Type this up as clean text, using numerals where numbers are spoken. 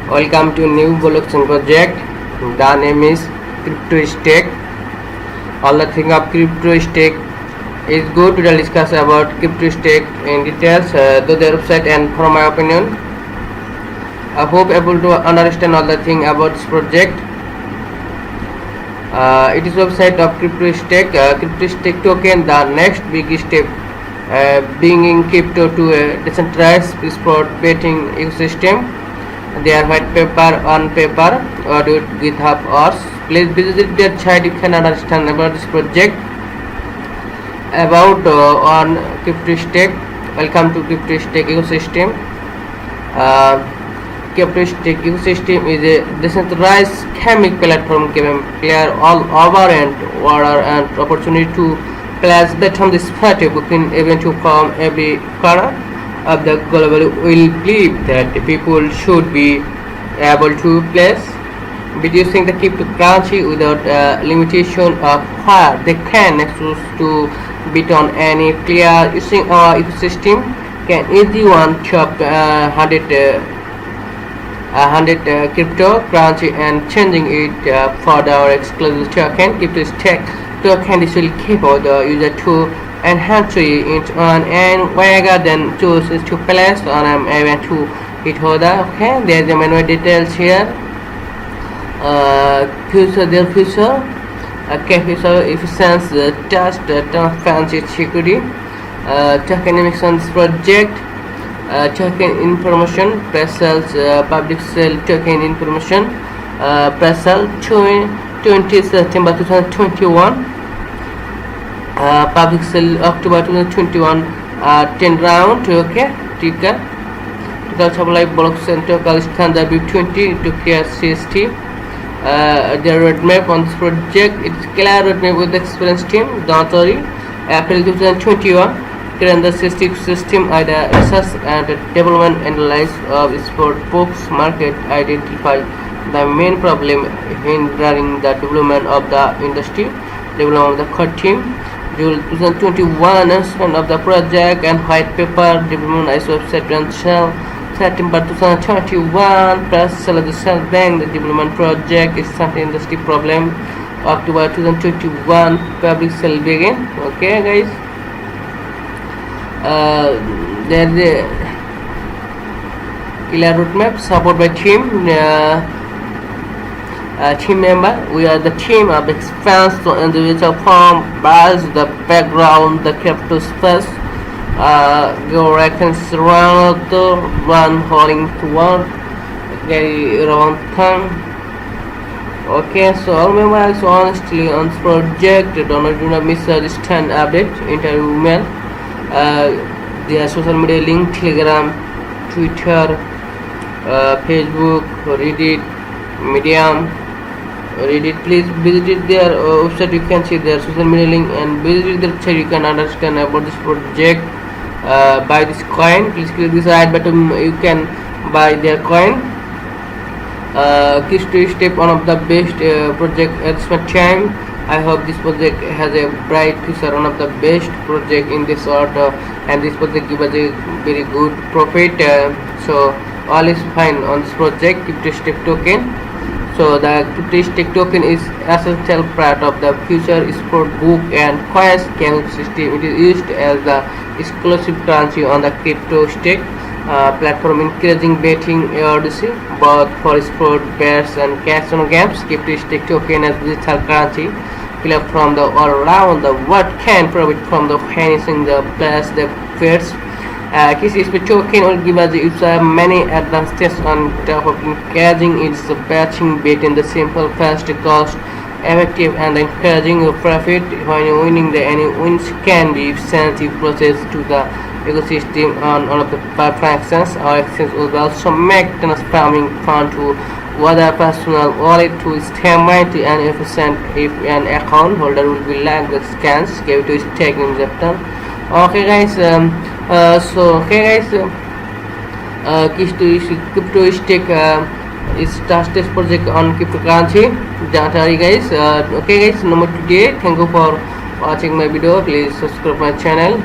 Welcome to new blockchain project. The name is CryptoStack. All the thing of CryptoStack is good to discuss about CryptoStack in details, to their website and from my opinion. I hope able to understand all the thing about this project. It is website of CryptoStack. CryptoStack token, the next big step, bringing crypto to a decentralized sport betting ecosystem. Their white paper on paper or do GitHub or please visit their site. You can understand about this project about on CryptoStack. Welcome to CryptoStack ecosystem. CryptoStack ecosystem is a decentralized gaming platform giving player all over and order and opportunity to place bet on this party booking event to come every corner of the global. Will believe that people should be able to place but using the cryptocurrency without limitation of where they can access to bid on any player using our ecosystem. Can easy one shop 100 cryptocurrency and changing it for our exclusive token. CryptoStack token this will keep the user to enhance it on and wherever then chooses to place on an event to hit holder. Okay, there's the manual details here. Future capital efficiency trust transparency security token emissions project token information pre-sales public sale token information pre-sale 20 September 2021 public sale October 2021 10 round. Okay, ticker total supply blockchain token standard B20 to care CST. Their roadmap on this project, it's clear roadmap with the experienced team. Don't worry. April 2021 current the system idea research and development analysis of sport books market identify the main problem hindering the development of the industry. Development of the core team. June 2021 announcement of the project and white paper development is website and shell. September 2021 press sell the cell bank. The development project is something industry problem. October 2021 public sale begin. Okay guys, there's the clear roadmap support by team. Team member, we are the team of expands to individual form bars the background the crypto space. Go reference around the one holding to one very around time. Okay, so all members honestly on this project do not misunderstand update interview email. Their social media link Telegram, Twitter, Facebook, Reddit, Medium. Reddit, please visit their website. You can see their social media link and visit their website. You can understand about this project. Buy this coin. Please click this right button. You can buy their coin. CryptoStack one of the best project at this time. I hope this project has a bright future. One of the best project in this sort, and this project gives us a very good profit. So all is fine on this project. CryptoStack token. So the CryptoStack token is essential part of the future sport book and coins gaming system. It is used as the exclusive currency on the CryptoStack platform, encouraging betting ARDC both for sport bets and casino games. CryptoStack token as digital currency player from the all around the world can profit from the finishing the players the fares. CryptoStack token will give us the user many advantages on top of encouraging its batching bet in the simple, fast, cost effective and encouraging a profit when winning. The any wins can be sent if processed to the ecosystem on all of the transactions. Our exchange will also make transferring fund to other personal wallet to standby to an efficient if an account holder will be like the scans CryptoStack in Japan. Okay guys, CryptoStack is fastest project on cryptocurrency. Don't worry guys. Okay guys, number today. Thank you for watching my video. Please subscribe my channel.